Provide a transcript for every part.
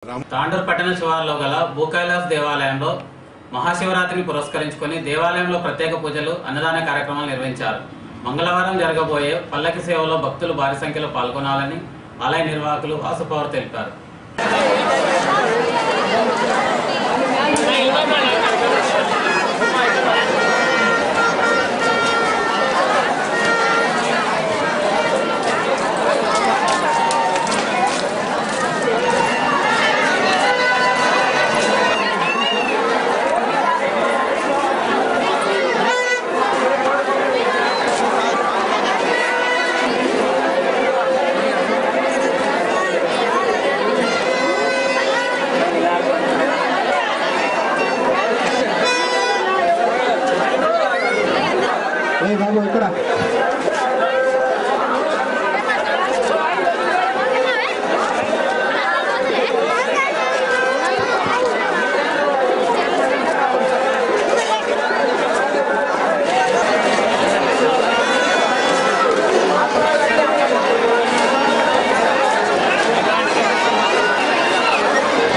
తాండూరు పట్టణ శివారులో గల భూకైలాస్ దేవాలయంలో మహాశివరాత్రిని పురస్కరించుకొని దేవాలయంలో ప్రత్యేక పూజలు అన్నదాన కార్యక్రమాలు నిర్వహించారు. మంగళవారం జరగబోయే పల్లకి సేవలో భక్తులు భారీ సంఖ్యలో పాల్గొనాలని ఆలయ నిర్వాహకులు వాసుపవర్ తెలిపారు. బాబు ఇక్కడ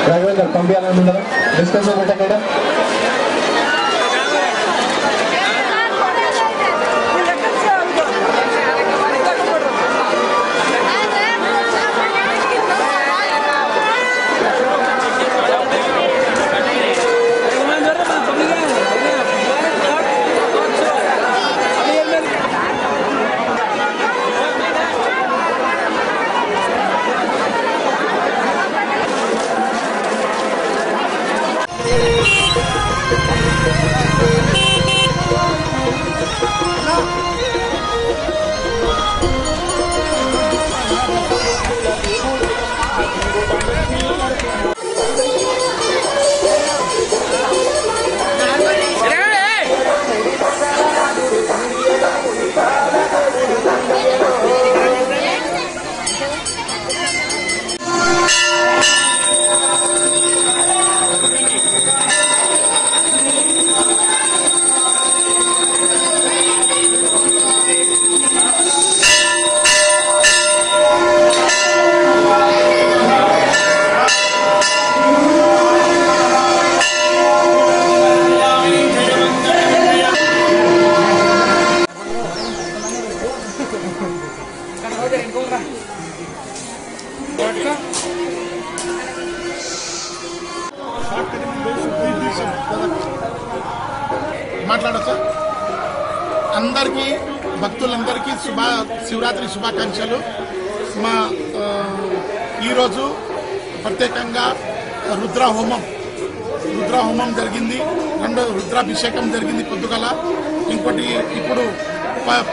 రాఘవేంద్ర పంపించాలని డిస్కషన్ పెట్టకుండా మాట్లాడచ్చా? అందరికీ భక్తులందరికీ శివరాత్రి శుభాకాంక్షలు. మా ఈరోజు ప్రత్యేకంగా రుద్రహోమం జరిగింది, రుద్రాభిషేకం జరిగింది పొద్దుగల. ఇంకోటి ఇప్పుడు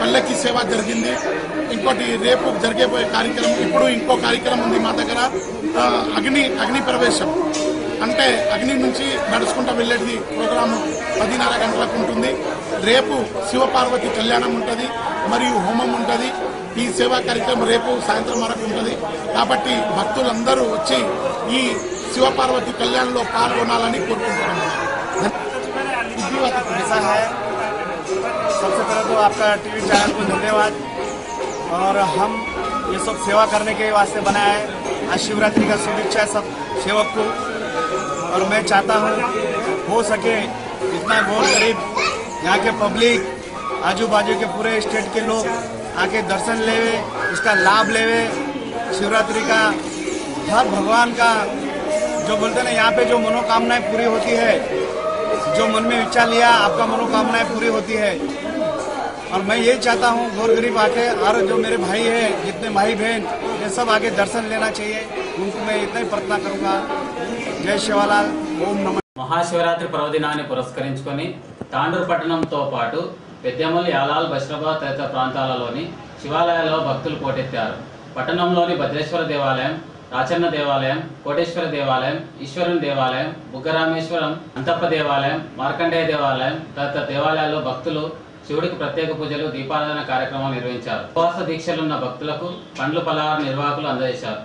పల్లకి సేవ జరిగింది. ఇంకోటి రేపు జరిగేపోయే కార్యక్రమం, ఇప్పుడు ఇంకో కార్యక్రమం ఉంది మా దగ్గర, అగ్ని ప్రవేశం. అంటే అగ్ని నుంచి నడుచుకుంటూ వెళ్ళేది ప్రోగ్రాము 10:30 గంటలకు ఉంటుంది. రేపు శివపార్వతి కళ్యాణం ఉంటుంది, మరియు హోమం ఉంటుంది. ఈ సేవా కార్యక్రమం రేపు సాయంత్రం వరకు ఉంటుంది. కాబట్టి భక్తులందరూ వచ్చి ఈ శివపార్వతి కళ్యాణంలో పాల్గొనాలని కోరుకుంటున్నాను. सबसे पहले तो आपका टीवी चैनल को धन्यवाद। और हम ये सब सेवा करने के वास्ते बनाया है। आज शिवरात्रि का शुभेच्छा सब सेवक को। और मैं चाहता हूँ हो सके जितना बहुत गरीब यहाँ के पब्लिक, आजू बाजू के पूरे स्टेट के लोग आके दर्शन लेवे, इसका लाभ लेवे। शिवरात्रि का हर भगवान का जो बोलते ना, यहाँ पे जो मनोकामनाएं पूरी होती है, जो मन में विचार लिया आपका मनोकामनाएं पूरी होती है। और मैं ये चाहता हूँ गौर गरीब आके, और जो मेरे भाई है, जितने भाई बहन, ये सब आके दर्शन लेना चाहिए। उनको मैं इतना ही प्रार्थना करूँगा। जय शिवालाल, ओम नमः। మహాశివరాత్రి పర్వదినాన్ని పురస్కరించుకొని తాండూరు పట్టణంతో పాటు పెద్దేమల్, యాలాల్, బషీరాబాద్ తదితర ప్రాంతాలలోని శివాలయాల్లో భక్తులు పోటెత్తారు. పట్టణంలోని భద్రేశ్వర దేవాలయం, రాచన్న దేవాలయం, కోటేశ్వర దేవాలయం, ఈశ్వరుని దేవాలయం, బుగ్గరామేశ్వరం, అంతప్ప దేవాలయం, మార్కండేయ దేవాలయం తదితర దేవాలయాల్లో భక్తులు శివుడికి ప్రత్యేక పూజలు, దీపారాధన కార్యక్రమాలు నిర్వహించారు. ఉపవాస దీక్షలున్న భక్తులకు పండ్లు పలహార నిర్వాహకులు అందజేశారు.